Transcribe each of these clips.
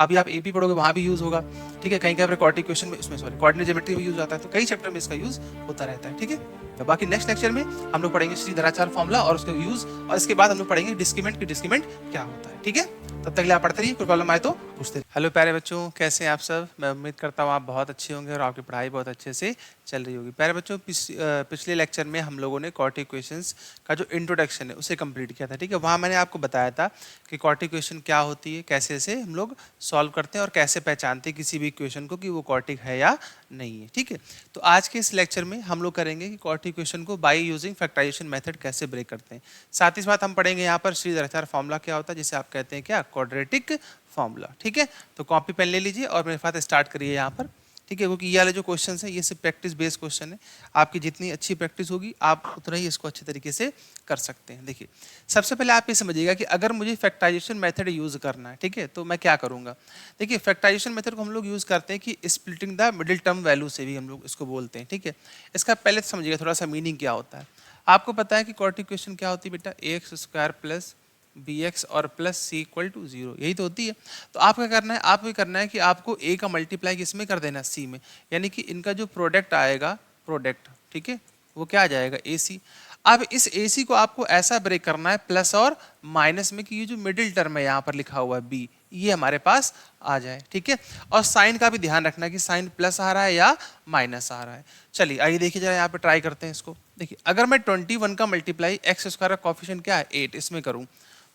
अभी आप एपी पढ़ोगे वहाँ भी यूज़ होगा, ठीक है। कहीं कहीं पर कोऑर्डिनेट इक्वेशन में इसमें कोऑर्डिनेट ज्योमेट्री में यूज़ आता है, तो कई चैप्टर में इसका यूज़ होता रहता है, ठीक है। तो बाकी नेक्स्ट लेक्चर में हम लोग पढ़ेंगे श्रीधराचार्य फॉर्मूला और उसका यूज़, और इसके बाद हम लोग पढ़ेंगे डिस्क्रीमेंट की डिस्क्रीमेंट क्या होता है, ठीक है। तब तक के लिए आप पढ़ते रहिए, कोई प्रॉब्लम आए तो पूछते रहिए। हेलो प्यारे बच्चों, कैसे हैं आप सब। मैं उम्मीद करता हूँ आप बहुत अच्छे होंगे और आपकी पढ़ाई बहुत अच्छे से चल रही होगी। प्यारे बच्चों, पिछले लेक्चर में हम लोगों ने क्वाड्रेटिक इक्वेशंस का जो इंट्रोडक्शन है उसे कंप्लीट किया था, ठीक है। वहाँ मैंने आपको बताया था कि क्वाड्रेटिक इक्वेशन क्या होती है, कैसे इसे हम लोग सॉल्व करते हैं और कैसे पहचानते हैं किसी भी इक्वेशन को कि वो क्वाड्रेटिक है या नहीं है, ठीक है। तो आज के इस लेक्चर में हम लोग करेंगे कि क्वाड्रेटिक इक्वेशन को बाय यूजिंग फैक्टराइजेशन मेथड कैसे ब्रेक करते हैं। साथ ही साथ हम पढ़ेंगे यहाँ पर श्रीधराचार्य फॉर्मूला क्या होता है, जिसे आप कहते हैं क्या, क्वाड्रेटिक फॉर्मूला, ठीक है। तो कॉपी पेन ले लीजिए और मेरे साथ स्टार्ट करिए यहाँ पर, ठीक है। क्योंकि ये वाले जो क्वेश्चन है ये सिर्फ प्रैक्टिस बेस्ड क्वेश्चन है। आपकी जितनी अच्छी प्रैक्टिस होगी आप उतना ही इसको अच्छे तरीके से कर सकते हैं। देखिए, सबसे पहले आप ये समझिएगा कि अगर मुझे फैक्टराइजेशन मेथड यूज करना है, ठीक है, तो मैं क्या करूंगा। देखिए, फैक्टराइजेशन मेथड को हम लोग यूज करते हैं कि splitting the middle term value से भी हम लोग इसको बोलते हैं, ठीक है। इसका पहले समझिएगा थोड़ा सा मीनिंग क्या होता है। आपको पता है कि क्वाड्रेटिक इक्वेशन क्या होती है बेटा, x square plus b x और plus c equal to zero, यही तो होती है। तो आप क्या करना है, आपको करना है कि आपको ए का मल्टीप्लाई किसमें कर देना, सी में, यानी कि इनका जो प्रोडक्ट आएगा, प्रोडक्ट, ठीक है, वो क्या आ जाएगा, ए सी। अब इस ए सी को आपको ऐसा ब्रेक करना है प्लस और माइनस में कि ये जो मिडिल टर्म है यहाँ पर लिखा हुआ है बी, ये हमारे पास आ जाए, ठीक है। और साइन का भी ध्यान रखना है कि साइन प्लस आ रहा है या माइनस आ रहा है। चलिए आइए देखिए जरा यहाँ पे ट्राई करते हैं इसको। देखिए, अगर मैं 21 का मल्टीप्लाई एक्स स्क्वायर का कॉफिशिएंट क्या है 8 इसमें करूँ,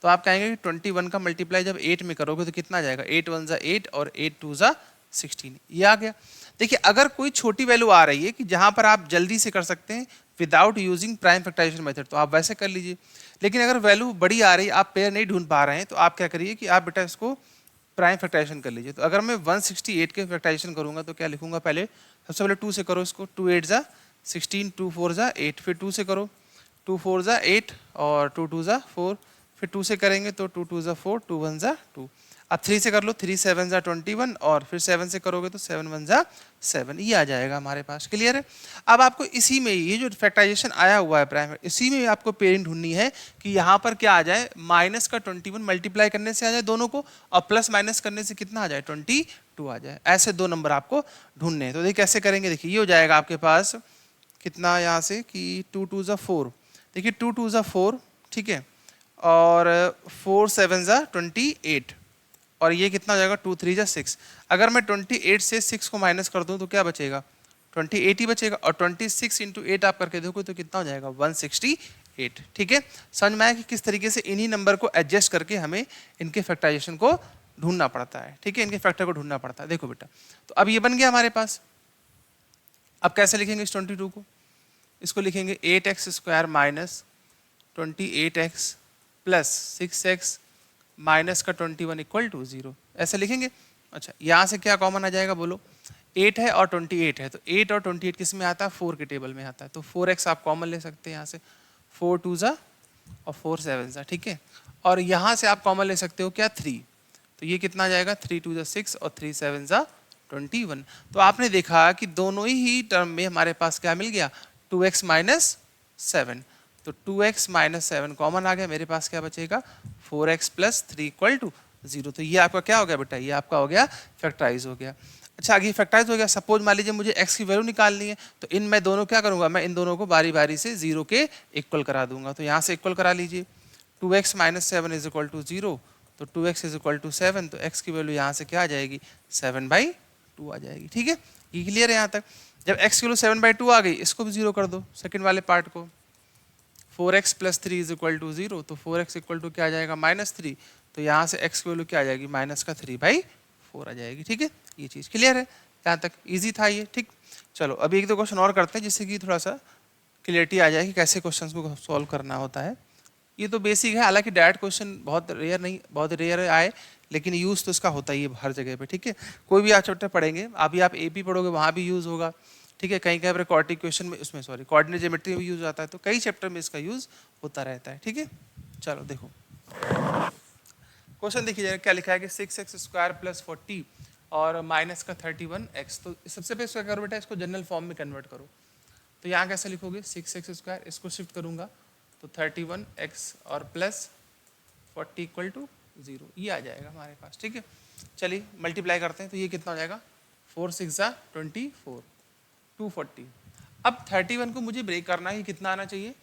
तो आप कहेंगे कि 21 का मल्टीप्लाई जब 8 में करोगे तो कितना आ जाएगा, 8 1 ज़ा 8 और 8 2 ज़ा 16, ये आ गया। देखिए, अगर कोई छोटी वैल्यू आ रही है कि जहां पर आप जल्दी से कर सकते हैं without using prime factorization method, तो आप वैसे कर लीजिए। लेकिन अगर वैल्यू बड़ी आ रही है, आप पेयर नहीं ढूंढ पा रहे हैं, तो आप क्या करिए कि आप बेटा इसको प्राइम फैक्टराइजेशन कर लीजिए। तो अगर मैं 168 के फैक्टराइजेशन करूंगा तो क्या लिखूंगा, पहले सबसे पहले 2 से करो इसको, 2 8 ज़ा 16, 2 4 ज़ा 8, फिर 2 से करो, 2 4 ज़ा 8 और 2 2 ज़ा 4, फिर 2 से करेंगे तो 2 2 ज़ा 4, 2 1 ज़ा 2। अब 3 से कर लो, 3 7 ज़ा 21 और फिर 7 से करोगे तो 7 1 ज़ा 7, ये आ जाएगा हमारे पास, क्लियर है। अब आपको इसी में ये जो फैक्टराइजेशन आया हुआ है प्राइम, इसी में आपको पेयरिंग ढूंढनी है कि यहाँ पर क्या आ जाए, माइनस का 21 मल्टीप्लाई करने से आ जाए दोनों को, और प्लस माइनस करने से कितना आ जाए, 22 आ जाए। ऐसे दो नंबर आपको ढूंढने हैं। तो देखिए कैसे करेंगे, देखिए ये हो जाएगा आपके पास कितना यहाँ से कि 2 2 ज़ा 4, देखिए 2 2 ज़ा 4, ठीक है, और 4 7 ज़ा 28, और ये कितना हो जाएगा 2 3 ज़ा 6। अगर मैं 28 से 6 को माइनस कर दूं तो क्या बचेगा, 28 ही बचेगा, और 26 इंटू 8 आप करके देखो तो कितना हो जाएगा 168, ठीक है। समझ में आया कि किस तरीके से इन्हीं नंबर को एडजस्ट करके हमें इनके फैक्टराइजेशन को ढूंढना पड़ता है, ठीक है, इनके फैक्टर को ढूंढना पड़ता है। देखो बेटा, तो अब ये बन गया हमारे पास। अब कैसे लिखेंगे इस 22 को, इसको लिखेंगे 8x square minus 28x plus 6x minus का 21 इक्वल टू 0, ऐसे लिखेंगे। अच्छा, यहाँ से क्या कॉमन आ जाएगा बोलो, 8 है और 28 है, तो 8 और 28 किस में आता है, 4 के टेबल में आता है, तो 4x आप कॉमन ले सकते हैं यहाँ से, 4 2 ज़ा और 4 7 ज़ा, ठीक है। और यहाँ से आप कॉमन ले सकते हो क्या, 3, तो ये कितना आ जाएगा, 3 2 ज़ा 6 और 3 7 ज़ा 21। तो आपने देखा कि दोनों ही टर्म में हमारे पास क्या मिल गया, 2x माइनस 7, तो 2x माइनस 7 कॉमन आ गया, मेरे पास क्या बचेगा 4x प्लस 3 इक्वल टू 0। तो ये आपका क्या हो गया बेटा, ये आपका हो गया फैक्टराइज हो गया। अच्छा, आगे फैक्टराइज हो गया। सपोज मान लीजिए मुझे x की वैल्यू निकालनी है, तो इन मैं दोनों क्या करूंगा, मैं इन दोनों को बारी बारी से 0 के इक्वल करा दूंगा। तो यहाँ से इक्वल करा लीजिए, 2x minus 7 is equal to 0, तो 2x इज इक्वल टू 7, तो x की वैल्यू यहाँ से क्या आ जाएगी, 7/2 आ जाएगी, ठीक है। ये क्लियर है यहाँ तक। जब x की वैल्यू 7/2 आ गई, इसको भी 0 कर दो, सेकंड वाले पार्ट को, 4x plus 3 is equal to 0, तो 4x इक्वल टू क्या आ जाएगा, -3, तो यहाँ से x की वैल्यू क्या आ जाएगी, माइनस का 3/4 आ जाएगी, ठीक है। ये चीज़ क्लियर है, यहाँ तक इजी था ये, ठीक। चलो अभी एक दो क्वेश्चन और करते हैं जिससे कि थोड़ा सा क्लियरिटी आ जाए कि कैसे क्वेश्चंस को सॉल्व करना होता है। ये तो बेसिक है, हालांकि डायरेक्ट क्वेश्चन बहुत रेयर नहीं, बहुत रेयर आए, लेकिन यूज़ तो इसका होता ही है हर जगह पे, ठीक है। कोई भी आप चैप्टर पढ़ेंगे, अभी आप एपी पढ़ोगे वहाँ भी यूज़ होगा, ठीक है। कहीं कहीं पर कोऑर्डिनेट इक्वेशन में, उसमें सॉरी कोऑर्डिनेट ज्योमेट्री में यूज़ आता है, तो कई चैप्टर में इसका यूज़ होता रहता है, ठीक है। चलो देखो क्वेश्चन देखिए जरा क्या लिखा है कि 6x स्क्वायर प्लस 40 और माइनस का 31x। तो सबसे पहले क्या करो बेटा, इसको जनरल फॉर्म में कन्वर्ट करो। तो यहाँ कैसे लिखोगे, 6x स्क्वायर, इसको शिफ्ट करूँगा तो 31x और प्लस 40 इक्वल टू 0, ये आ जाएगा हमारे पास, ठीक है। चलिए मल्टीप्लाई करते हैं, तो ये कितना हो जाएगा 4 6 ज़ा 24 240। अब 31 को मुझे ब्रेक करना है कि कितना आना चाहिए,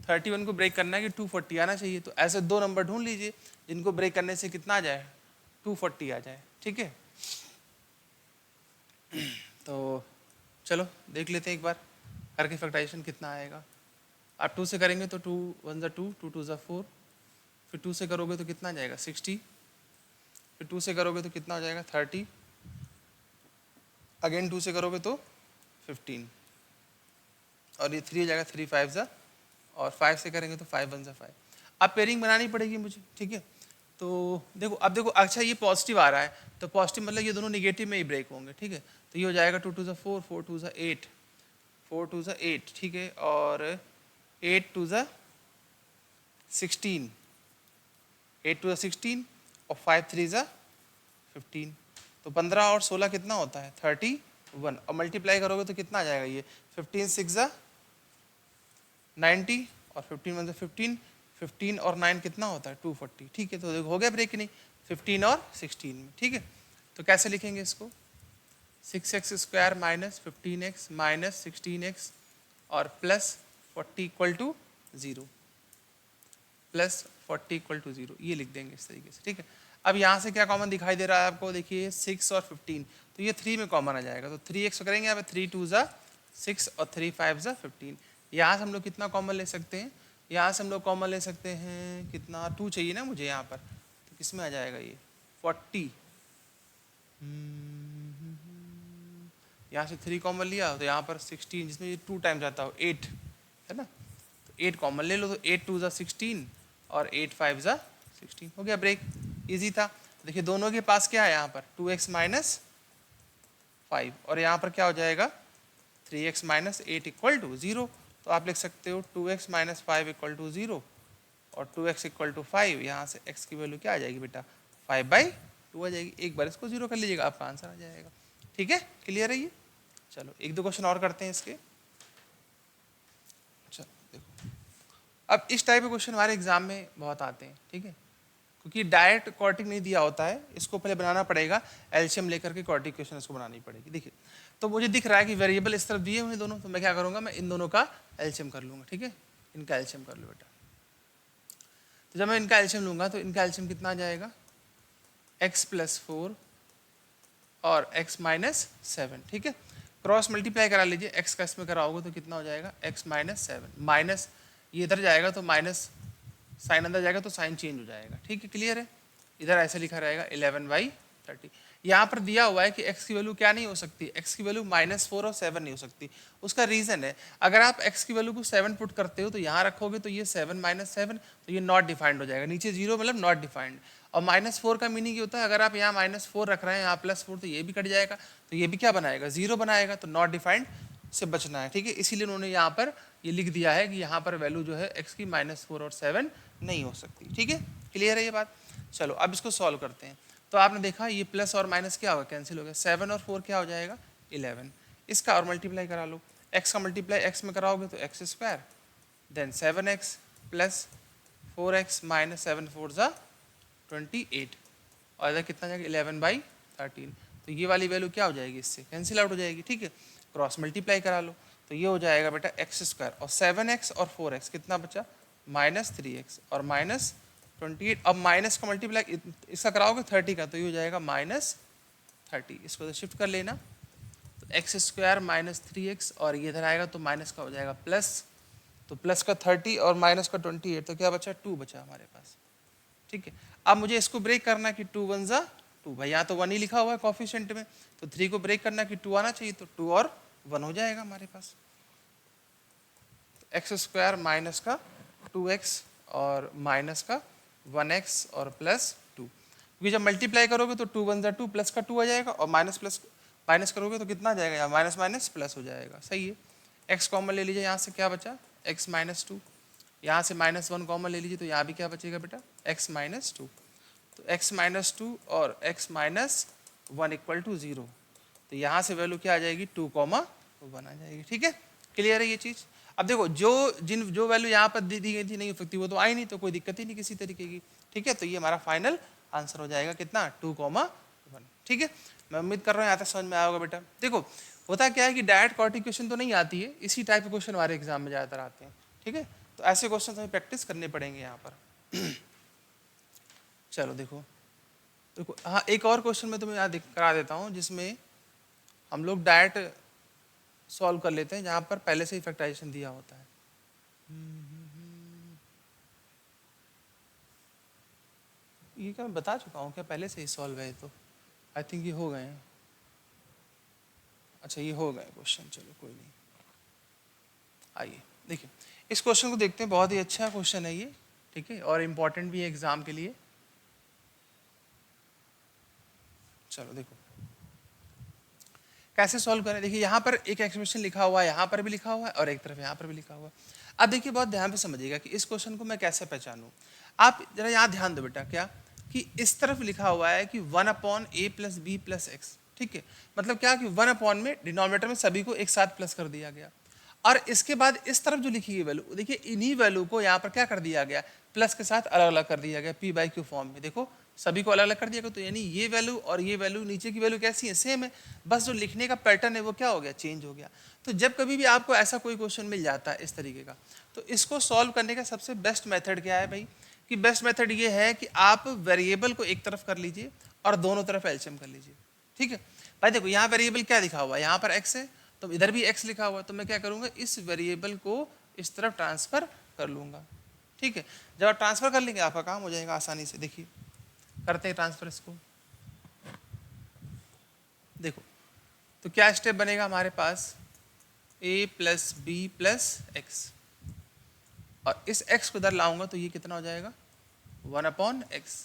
31 को ब्रेक करना है कि 240 आना चाहिए। तो ऐसे दो नंबर ढूंढ लीजिए जिनको ब्रेक करने से कितना आ जाए 240 आ जाए, ठीक है। तो चलो देख लेते हैं एक बार करके फैक्टराइजेशन कितना आएगा। आप 2 से करेंगे तो 2 1 ज़ा 2 2 2 ज़ा 4, फिर 2 से करोगे तो कितना आ जाएगा 60, फिर 2 से करोगे तो कितना हो जाएगा 30, अगेन 2 से करोगे तो 15, और ये 3 हो जाएगा 3 5 ज़ा, और 5 से करेंगे तो 5 1 ज़ा 5। अब पेयरिंग बनानी पड़ेगी मुझे, ठीक है। तो देखो अब देखो, अच्छा ये पॉजिटिव आ रहा है, तो पॉजिटिव मतलब ये दोनों निगेटिव में ही ब्रेक होंगे, ठीक है। तो ये हो जाएगा 2 2 ज़ा 4 4 2 ज़ा 8 4 2 ज़ा 8, ठीक है, और 8 2 ज़ा 16 8 2 ज़ा 16, और 5 3 ज़ा 15। तो 15 और 16 कितना होता है 31, और मल्टीप्लाई करोगे तो कितना आ जाएगा ये 15 6 ज़ा 90, और 15 1 ज़ा 15, 15 और 9 कितना होता है 240, ठीक है। तो देखो हो गया ब्रेक नहीं 15 और 16 में, ठीक है। तो कैसे लिखेंगे इसको 6x square minus 15x minus 16x और plus 40 equal to 0, plus 40 equal to 0, ये लिख देंगे इस तरीके से, ठीक है। अब यहाँ से क्या कॉमन दिखाई दे रहा है आपको, देखिए 6 और 15, तो ये 3 में कॉमन आ जाएगा, तो 3x करेंगे यहाँ पे 3 2 ज़ा 6 और 3 5 ज़ा 15। यहाँ से हम लोग कितना कॉमन ले सकते हैं, यहाँ से हम लोग कॉमन ले सकते हैं कितना 2 चाहिए ना मुझे यहाँ पर, तो किस में आ जाएगा ये 40, यहाँ से 3 कॉमन लिया तो यहाँ पर 16 जिसमें ये 2 टाइम जाता हो 8 है ना, तो 8 कॉमन ले लो, तो 8 2 ज़ा 16 और 8 5 ज़ा 16, हो गया ब्रेक, इजी था। देखिए दोनों के पास क्या है यहाँ पर 2x माइनस 5, और यहाँ पर क्या हो जाएगा 3x माइनस 8 इक्वल टू 0। तो आप लिख सकते हो 2x माइनस 5 इक्वल टू 0 और 2x इक्वल टू 5, यहाँ से x की वैल्यू क्या आ जाएगी बेटा 5/2 आ जाएगी। एक बार इसको 0 कर लीजिएगा, आपका आंसर आ जाएगा, ठीक है, क्लियर है ये। चलो एक दो क्वेश्चन और करते हैं इसके। चलो देखो, अब इस टाइप के क्वेश्चन हमारे एग्जाम में बहुत आते हैं, ठीक है, क्योंकि डायरेक्ट क्वाड्रेटिक नहीं दिया होता है, इसको पहले बनाना पड़ेगा, एलसीएम लेकर के क्वाड्रेटिक क्वेश्चन इसको बनानी पड़ेगी। देखिए तो मुझे दिख रहा है कि वेरिएबल इस तरफ दिए हुए दोनों, तो मैं क्या करूँगा, मैं इन दोनों का एलसीएम कर लूँगा, ठीक है, इनका एलसीएम कर लो बेटा। तो जब मैं इनका एलसीएम लूँगा तो इनका एलसीएम कितना आ जाएगा x + 4 और x - 7, ठीक है। क्रॉस मल्टीप्लाई करा लीजिए, x का इसमें कराओगे तो कितना हो जाएगा x - 7, माइनस ये इधर जाएगा तो माइनस साइन अंदर जाएगा तो साइन चेंज हो जाएगा, ठीक है, क्लियर है। इधर ऐसे लिखा रहेगा 11/30। यहाँ पर दिया हुआ है कि x की वैल्यू क्या नहीं हो सकती, x की वैल्यू -4 और 7 नहीं हो सकती। उसका रीज़न है, अगर आप x की वैल्यू को 7 पुट करते हो तो यहाँ रखोगे तो ये 7 - 7, तो ये नॉट डिफाइंड हो जाएगा, नीचे 0 मतलब नॉट डिफाइंड। और -4 का मीनिंग ये होता है, अगर आप यहाँ -4 रख रहे हैं, यहाँ +4, तो ये भी कट जाएगा, तो ये भी क्या बनाएगा 0 बनाएगा, तो नॉट डिफाइंड से बचना है, ठीक है। इसीलिए उन्होंने यहाँ पर ये लिख दिया है कि यहाँ पर वैल्यू जो है x की -4 और 7 नहीं हो सकती, ठीक है, क्लियर है ये बात। चलो अब इसको सॉल्व करते हैं। तो आपने देखा ये प्लस और माइनस क्या होगा, कैंसिल हो गया, 7 और 4 क्या हो जाएगा 11। इसका और मल्टीप्लाई करा लो, x का मल्टीप्लाई x में कराओगे तो x² then 7x plus 4x minus 7 4 ज़ा 28, और इधर कितना जाएगा 11/13। तो ये वाली वैल्यू क्या हो जाएगी, इससे कैंसिल आउट हो जाएगी, ठीक है। क्रॉस मल्टीप्लाई करा लो तो ये हो जाएगा बेटा x² और 7x और 4x कितना बचा -3x और -28। अब माइनस का मल्टीप्लाई इसका कराओगे 30 का, तो ये हो जाएगा -30, इसको तो शिफ्ट कर लेना, तो x² - 3x, और ये इधर आएगा तो माइनस का हो जाएगा प्लस, तो प्लस का 30 और माइनस का 28, तो क्या बचा 2 बचा हमारे पास, ठीक है। अब मुझे इसको ब्रेक करना है कि 2 1 ज़ा 2, भाई यहाँ तो 1 ही लिखा हुआ है कोफिशिएंट में, तो 3 को ब्रेक करना कि 2 आना चाहिए, तो 2 और 1 हो जाएगा हमारे पास। तो x² माइनस का 2x और माइनस का 1x और प्लस 2, क्योंकि जब मल्टीप्लाई करोगे तो 2 1 ज़ा 2, प्लस का 2 आ जाएगा, और माइनस करोगे तो कितना आ जाएगा, यहाँ माइनस माइनस प्लस हो जाएगा, सही है। x कॉमन ले लीजिए, यहाँ से क्या बचा x - 2, यहाँ से -1 कॉमन ले लीजिए, तो यहाँ भी क्या बचेगा बेटा x - 2, तो x - 2 और x - 1 इक्वल टू 0, तो यहाँ से वैल्यू क्या आ जाएगी 2, 1 आ जाएगी, ठीक है, क्लियर है ये चीज़। अब देखो जो वैल्यू यहाँ पर दी गई थी नहीं हो सकती वो तो आई नहीं, तो कोई दिक्कत ही नहीं किसी तरीके की, ठीक है। तो ये हमारा फाइनल आंसर हो जाएगा कितना 2,1। ठीक है, मैं उम्मीद कर रहा हूँ यहाँ तक समझ में आया होगा बेटा। देखो होता क्या है कि डायरेक्ट क्वाड्रेटिक क्वेश्चन तो नहीं आती है, इसी टाइप के क्वेश्चन हमारे एग्जाम में ज़्यादातर आते हैं। ठीक है, तो ऐसे क्वेश्चन हमें प्रैक्टिस करने पड़ेंगे यहाँ पर। चलो देखो देखो, हाँ एक और क्वेश्चन मैं तुम्हें याद करा देता हूँ जिसमें हम लोग डायरेक्ट सॉल्व कर लेते हैं, जहाँ पर पहले से ही फैक्टराइजेशन दिया होता है। ये क्या मैं बता चुका हूँ क्या, पहले से ही सॉल्व है तो आई थिंक ये हो गए हैं। अच्छा ये हो गए क्वेश्चन, चलो कोई नहीं। आइए देखिए इस क्वेश्चन को देखते हैं, बहुत ही अच्छा क्वेश्चन है ये। ठीक है, और इम्पॉर्टेंट भी है एग्जाम के लिए। चलो देखो कैसे सॉल्व करें। देखिए यहाँ पर एक एक्सप्रेशन लिखा हुआ है, यहाँ पर भी लिखा हुआ है और एक तरफ यहाँ पर भी लिखा हुआ है। अब देखिए बहुत ध्यान से समझिएगा कि इस क्वेश्चन को मैं कैसे पहचानूं। आप जरा यहाँ ध्यान दो बेटा, क्या कि इस तरफ लिखा हुआ है कि 1/a + b + x। ठीक है, मतलब क्या कि 1 में डिनोमिनेटर में सभी को एक साथ प्लस कर दिया गया, और इसके बाद इस तरफ जो लिखी गई वैल्यू, देखिए इन्हीं वैल्यू को यहाँ पर क्या कर दिया गया, प्लस के साथ अलग अलग कर दिया गया p/q फॉर्म में। देखो सभी को अलग अलग कर दिया गया, तो यानी ये वैल्यू और ये वैल्यू नीचे की वैल्यू कैसी है, सेम है, बस जो लिखने का पैटर्न है वो क्या हो गया, चेंज हो गया। तो जब कभी भी आपको ऐसा कोई क्वेश्चन मिल जाता है इस तरीके का, तो इसको सॉल्व करने का सबसे बेस्ट मेथड क्या है भाई, कि बेस्ट मेथड ये है कि आप वेरिएबल को एक तरफ कर लीजिए और दोनों तरफ एलसीएम कर लीजिए। ठीक है भाई, देखो यहाँ वेरिएबल क्या लिखा हुआ है, यहाँ पर x है तो इधर भी x लिखा हुआ है, तो मैं क्या करूँगा, इस वेरिएबल को इस तरफ ट्रांसफर कर लूँगा। ठीक है, जब आप ट्रांसफर कर लेंगे आपका काम हो जाएगा आसानी से। देखिए करते हैं ट्रांसफर इसको। देखो तो क्या स्टेप बनेगा हमारे पास, a + b + x, और इस x को इधर लाऊंगा तो ये कितना हो जाएगा 1/x,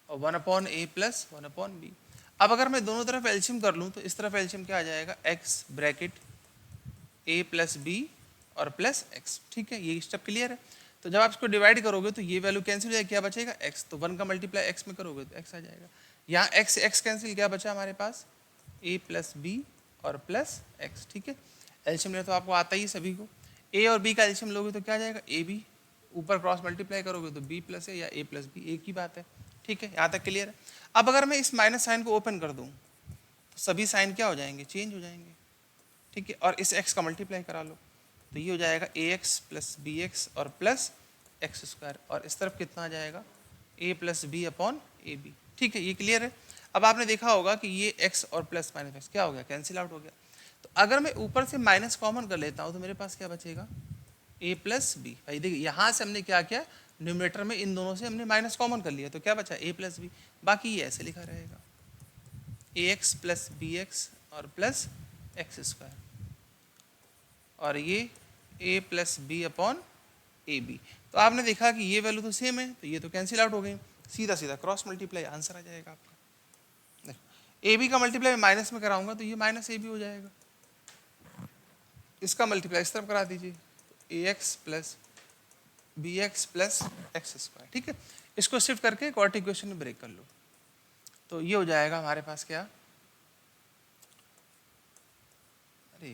और 1/a + 1/b। अब अगर मैं दोनों तरफ एलसीएम कर लूँ तो इस तरफ एलसीएम क्या आ जाएगा, x ब्रैकेट a + b और प्लस x। ठीक है, ये स्टेप क्लियर है। तो जब आप इसको डिवाइड करोगे तो ये वैल्यू कैंसिल हो जाएगी, क्या बचेगा x, तो 1 का मल्टीप्लाई x में करोगे तो x आ जाएगा। यहाँ x x कैंसिल, क्या बचा हमारे पास a + b और प्लस x। ठीक है, एलसीएम लेना तो आपको आता ही सभी को, a और b का एलसीएम लोगे तो क्या आ जाएगा a b, ऊपर क्रॉस मल्टीप्लाई करोगे तो b + a या a + b, एक ही बात है। ठीक है, यहाँ तक क्लियर है। अब अगर मैं इस माइनस साइन को ओपन कर दूँ तो सभी साइन क्या हो जाएंगे, चेंज हो जाएंगे। ठीक है, और इस x का मल्टीप्लाई करा लो तो ये हो जाएगा ax + bx और प्लस x², और इस तरफ कितना आ जाएगा a + b/ab। ठीक है, ये क्लियर है। अब आपने देखा होगा कि ये x और प्लस माइनस x क्या हो गया, कैंसिल आउट हो गया। तो अगर मैं ऊपर से माइनस कॉमन कर लेता हूँ तो मेरे पास क्या बचेगा, a + b। भाई देखिए यहाँ से हमने क्या किया, न्यूमरेटर में इन दोनों से हमने माइनस कॉमन कर लिया, तो क्या बचा a + b, बाकी ये ऐसे लिखा रहेगा ax + bx और प्लस x², और ये a + b/ab। तो आपने देखा कि ये वैल्यू तो सेम है, तो ये तो कैंसिल आउट हो गई, सीधा सीधा क्रॉस मल्टीप्लाई आंसर आ जाएगा आपका। देखो ab का मल्टीप्लाई माइनस में कराऊंगा तो ये -ab हो जाएगा, इसका मल्टीप्लाई इस तरफ करा दीजिए तो ax + bx + x²। ठीक है, इसको शिफ्ट करके क्वाड्रेटिक इक्वेशन में ब्रेक कर लो तो ये हो जाएगा हमारे पास क्या, अरे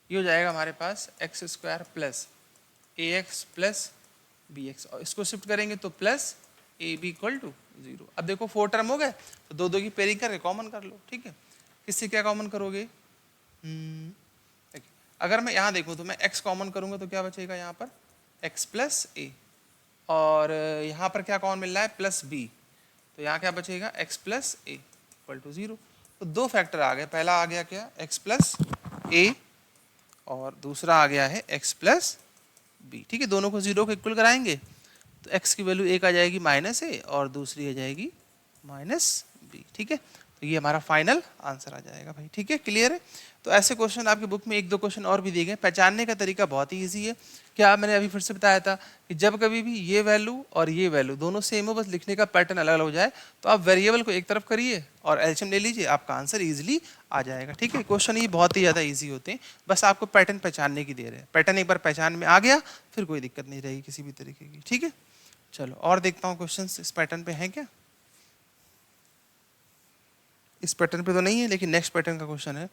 ये हो जाएगा हमारे पास x² + ax + bx, और इसको शिफ्ट करेंगे तो प्लस ab = 0। अब देखो 4 टर्म हो गए तो दो दो की पेयरिंग करके कॉमन कर लो। ठीक है, किससे क्या कॉमन करोगे, देखिए अगर मैं यहाँ देखूँ तो मैं x कॉमन करूँगा तो क्या बचेगा यहाँ पर x + a, और यहाँ पर क्या कॉमन मिल रहा है +b, तो यहाँ क्या बचेगा x + a = 0। तो दो फैक्टर आ गए, पहला आ गया क्या x + a और दूसरा आ गया है x + b। ठीक है, दोनों को 0 को इक्वल कराएंगे तो x की वैल्यू एक आ जाएगी -a और दूसरी आ जाएगी -b। ठीक है, तो ये हमारा फाइनल आंसर आ जाएगा भाई। ठीक है, क्लियर है। तो ऐसे क्वेश्चन आपकी बुक में 1-2 क्वेश्चन और भी दिए गए। पहचानने का तरीका बहुत ही ईजी है। क्या मैंने अभी फिर से बताया था कि जब कभी भी ये वैल्यू और ये वैल्यू दोनों सेम हो, बस लिखने का पैटर्न अलग अलग हो जाए, तो आप वेरिएबल को एक तरफ करिए और एलसीएम ले लीजिए, आपका आंसर ईजिली आ जाएगा। ठीक है, क्वेश्चन ये बहुत ही ज़्यादा ईजी होते हैं, बस आपको पैटर्न पहचानने की देर है। पैटर्न एक बार पहचान में आ गया फिर कोई दिक्कत नहीं रहेगी किसी भी तरीके की। ठीक है, चलो और देखता हूँ क्वेश्चन इस पैटर्न पे हैं क्या। इस पैटर्न पे तो नहीं है, लेकिन नेक्स्ट पैटर्न का क्वेश्चन है।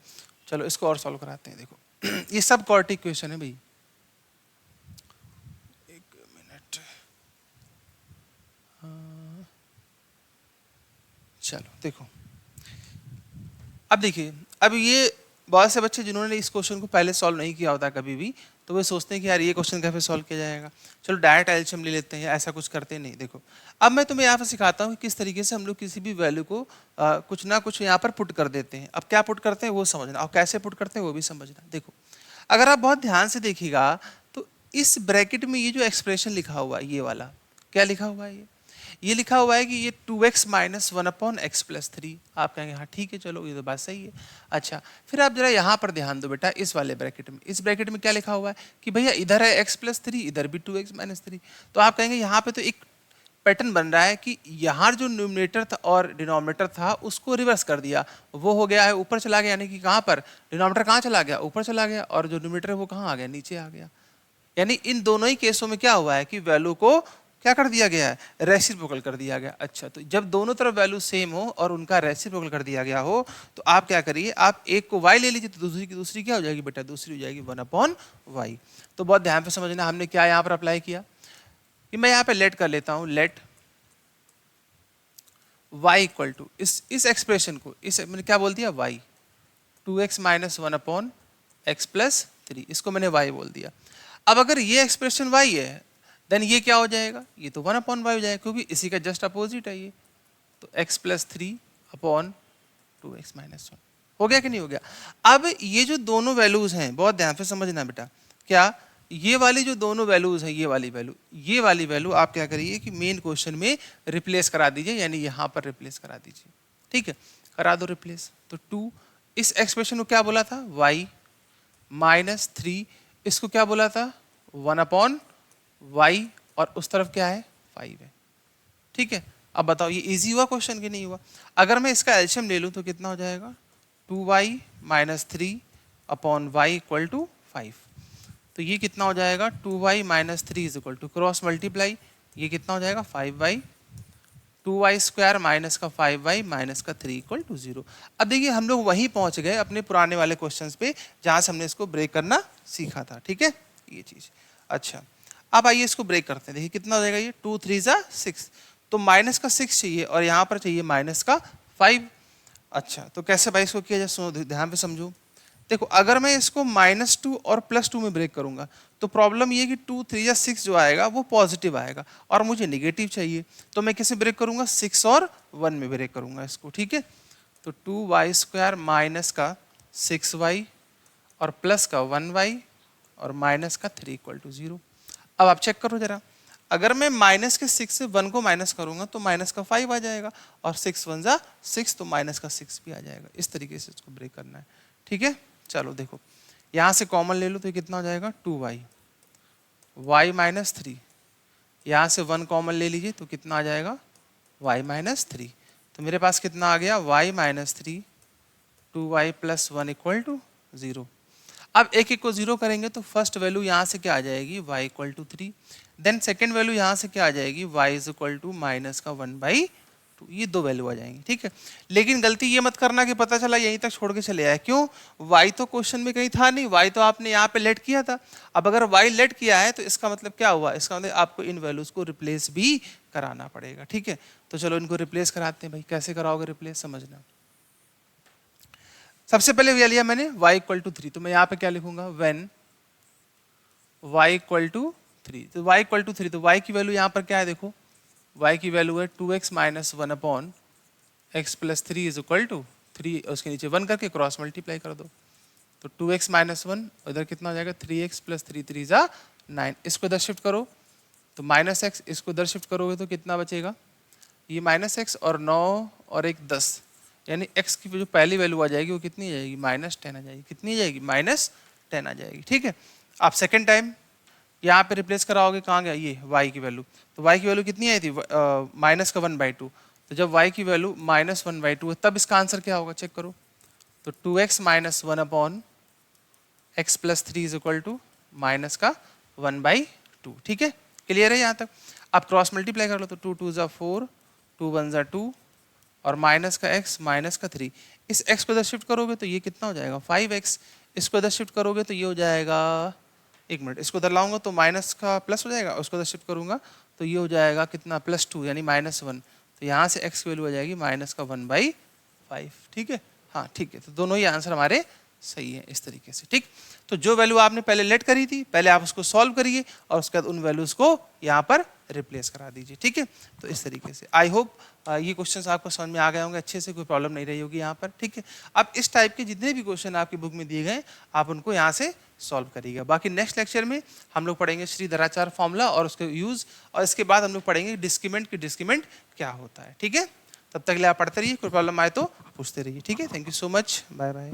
चलो इसको और सॉल्व कराते हैं। देखो ये सब क्वाड्रेटिक क्वेश्चन है भाई। एक मिनट, चलो देखो, अब देखिए, अब ये बहुत से बच्चे जिन्होंने इस क्वेश्चन को पहले सॉल्व नहीं किया होता कभी भी, तो वे सोचते हैं कि यार ये क्वेश्चन कैसे सॉल्व किया जाएगा, चलो डायरेक्ट एलसीएम ले लेते हैं, ऐसा कुछ करते नहीं। देखो, अब मैं तुम्हें यहाँ पर सिखाता हूँ कि किस तरीके से हम लोग किसी भी वैल्यू को कुछ ना कुछ यहाँ पर पुट कर देते हैं। अब क्या पुट करते हैं वो समझना, और कैसे पुट करते हैं वो भी समझना। देखो, अगर आप बहुत ध्यान से देखिएगा तो इस ब्रैकेट में ये जो एक्सप्रेशन लिखा हुआ है, ये वाला क्या लिखा हुआ है, ये लिखा हुआ है कि ये 2x माइनस 1/x+3। आप कहेंगे हाँ ठीक है, चलो ये तो बात सही है। अच्छा, फिर आप जरा यहाँ पर ध्यान दो बेटा, इस वाले ब्रैकेट में, इस ब्रैकेट में क्या लिखा हुआ है कि भैया इधर है x+3, इधर भी 2x-3। तो आप कहेंगे यहाँ पे तो एक पैटर्न बन रहा है कि यहाँ जो न्यूमरेटर था और डिनोमिनेटर था उसको रिवर्स कर दिया, वो हो गया है ऊपर चला गया, यानी कि कहाँ पर डिनोमिनेटर कहाँ चला गया, ऊपर चला गया, और जो न्यूमरेटर है वो कहाँ आ गया, नीचे आ गया। यानी इन दोनों ही केसों में क्या हुआ है कि वैल्यू को क्या कर दिया गया है, रेसिप्रोकल कर दिया गया। अच्छा, तो जब दोनों तरफ वैल्यू सेम हो और उनका रेसिप्रोकल कर दिया गया हो, तो आप क्या करिए, आप एक को y ले लीजिए, तो दूसरी की दूसरी क्या हो जाएगी बेटा, दूसरी हो जाएगी 1/y। तो बहुत ध्यान पे समझना, हमने क्या यहाँ पर अप्लाई किया कि मैं यहाँ पे लेट कर लेता हूँ, लेट y इक्वल टू इस एक्सप्रेशन को, इस मैंने क्या बोल दिया, y 2x माइनस 1/x+3, इसको मैंने y बोल दिया। अब अगर ये एक्सप्रेशन y है, देन ये क्या हो जाएगा, ये तो 1/y हो जाएगा, क्योंकि इसी का जस्ट अपोजिट है ये। तो x+3/2x-1 हो गया कि नहीं हो गया। अब ये जो दोनों वैल्यूज हैं, बहुत ध्यान से समझना बेटा, क्या ये वाली जो दोनों वैल्यूज हैं, ये वाली वैल्यू आप क्या करिए कि मेन क्वेश्चन में रिप्लेस करा दीजिए, यानी यहाँ पर रिप्लेस करा दीजिए। ठीक है, करा दो रिप्लेस। तो 2, इस एक्सप्रेशन को क्या बोला था, y माइनस 3, इसको क्या बोला था 1/y, और उस तरफ क्या है 5 है। ठीक है, अब बताओ ये इजी हुआ क्वेश्चन कि नहीं हुआ। अगर मैं इसका एलसीएम ले लूं तो कितना हो जाएगा, 2y minus 3/y equal to 5। तो ये कितना हो जाएगा, 2y minus 3 is equal to cross multiply, ये कितना हो जाएगा 5y, 2y स्क्वायर माइनस का 5y माइनस का 3 इक्वल टू 0। अब देखिए हम लोग वहीं पहुंच गए अपने पुराने वाले क्वेश्चंस पे जहां से हमने इसको ब्रेक करना सीखा था। ठीक है, ये चीज। अच्छा, अब आइए इसको ब्रेक करते हैं। देखिए कितना हो जाएगा, ये 2 3 6, तो माइनस का 6 चाहिए और यहाँ पर चाहिए माइनस का 5। अच्छा, तो कैसे भाई इसको किया जाए, सुनो ध्यान पे समझो। देखो, अगर मैं इसको -2 और +2 में ब्रेक करूंगा तो प्रॉब्लम ये कि 2 3 6 जो आएगा वो पॉजिटिव आएगा और मुझे नेगेटिव चाहिए, तो मैं किसे ब्रेक करूंगा, 6 और 1 में ब्रेक करूंगा इसको। ठीक है, तो 2y स्क्वायर माइनस का 6y और प्लस का 1y और माइनस का 3 इक्वल टू 0। अब आप चेक करो जरा, अगर मैं माइनस के 6 से 1 को माइनस करूंगा तो माइनस का 5 आ जाएगा, और 6 1 जा 6, तो माइनस का 6 भी आ जाएगा। इस तरीके से इसको ब्रेक करना है। ठीक है, चलो देखो, यहाँ से कॉमन ले लो तो कितना हो जाएगा, 2y, y माइनस 3, यहाँ से 1 कॉमन ले लीजिए तो कितना आ जाएगा, y माइनस 3। तो मेरे पास कितना आ गया, y minus 3, 2y plus 1 equal to 0। अब एक एक को 0 करेंगे तो फर्स्ट वैल्यू यहाँ से क्या आ जाएगी, y equal to 3, then second value यहाँ से क्या आ जाएगी, y is equal to minus का 1/2। ये दो वैल्यू आ जाएंगी। ठीक है, लेकिन गलती ये मत करना कि पता चला यहीं तक छोड़ के चले आए। क्यों, y तो क्वेश्चन में कहीं था नहीं, y तो आपने यहाँ पे लेट किया था। अब अगर y लेट किया है तो इसका मतलब क्या हुआ, इसका मतलब आपको इन वैल्यूज को रिप्लेस भी कराना पड़ेगा। ठीक है, तो चलो इनको रिप्लेस कराते हैं भाई। कैसे कराओगे रिप्लेस, समझना। सबसे पहले ले लिया मैंने y इक्वल टू 3, तो मैं यहाँ पे क्या लिखूंगा, व्हेन y इक्वल टू 3। तो y इक्वल टू 3, तो y की वैल्यू यहाँ पर क्या है, देखो y की वैल्यू है 2x minus 1/x plus 3 is equal to 3, उसके नीचे 1 करके क्रॉस मल्टीप्लाई कर दो, तो 2x माइनस 1, इधर कितना हो जाएगा 3x प्लस 3 3 जा 9। इसको इधर शिफ्ट करो तो माइनस x, इसको इधर शिफ्ट करोगे तो कितना बचेगा, ये माइनस x और 9 और 1 10, यानी x की जो पहली वैल्यू आ जाएगी वो कितनी आ जाएगी, -10 आ जाएगी। कितनी आ जाएगी, -10 आ जाएगी। ठीक है, आप सेकेंड टाइम यहाँ पे रिप्लेस कराओगे, कहाँ गया ये y की वैल्यू, तो y की वैल्यू कितनी आई थी, माइनस का 1/2। तो जब y की वैल्यू -1/2 है तब इसका आंसर क्या होगा, चेक करो। तो 2x minus 1/x plus 3 is equal to minus का 1/2। ठीक है, क्लियर है यहाँ तक। आप क्रॉस मल्टीप्लाई कर लो तो 2 2 जा 4, 2 1 जा 2 और माइनस का x माइनस का 3, इस x को इधर शिफ्ट करोगे तो ये कितना हो जाएगा 5x, इसको इधर शिफ्ट करोगे तो ये हो जाएगा, एक मिनट, इसको इधर लाऊंगा तो माइनस का प्लस हो जाएगा, उसको इधर शिफ्ट करूंगा तो ये हो जाएगा कितना, +2 यानी -1, तो यहाँ से x की वैल्यू आ जाएगी -1/5। ठीक है, हाँ ठीक है, तो दोनों ही आंसर हमारे सही है इस तरीके से। ठीक, तो जो वैल्यू आपने पहले लेट करी थी, पहले आप उसको सॉल्व करिए और उसके बाद उन वैल्यूज को यहाँ पर रिप्लेस करा दीजिए। ठीक है, तो इस तरीके से आई होप ये क्वेश्चंस आपको समझ में आ गए होंगे, अच्छे से कोई प्रॉब्लम नहीं रही होगी यहाँ पर। ठीक है, अब इस टाइप के जितने भी क्वेश्चन आपकी बुक में दिए गए आप उनको यहाँ से सॉल्व करिएगा। बाकी नेक्स्ट लेक्चर में हम लोग पढ़ेंगे श्रीधराचार्य फॉर्मूला और उसके यूज, और इसके बाद हम लोग पढ़ेंगे डिस्क्रीमेंट की डिस्क्रीमेंट क्या होता है। ठीक है, तब तक के लिए आप पढ़ते रहिए, कोई प्रॉब्लम आए तो पूछते रहिए। ठीक है, thank you so much, bye bye.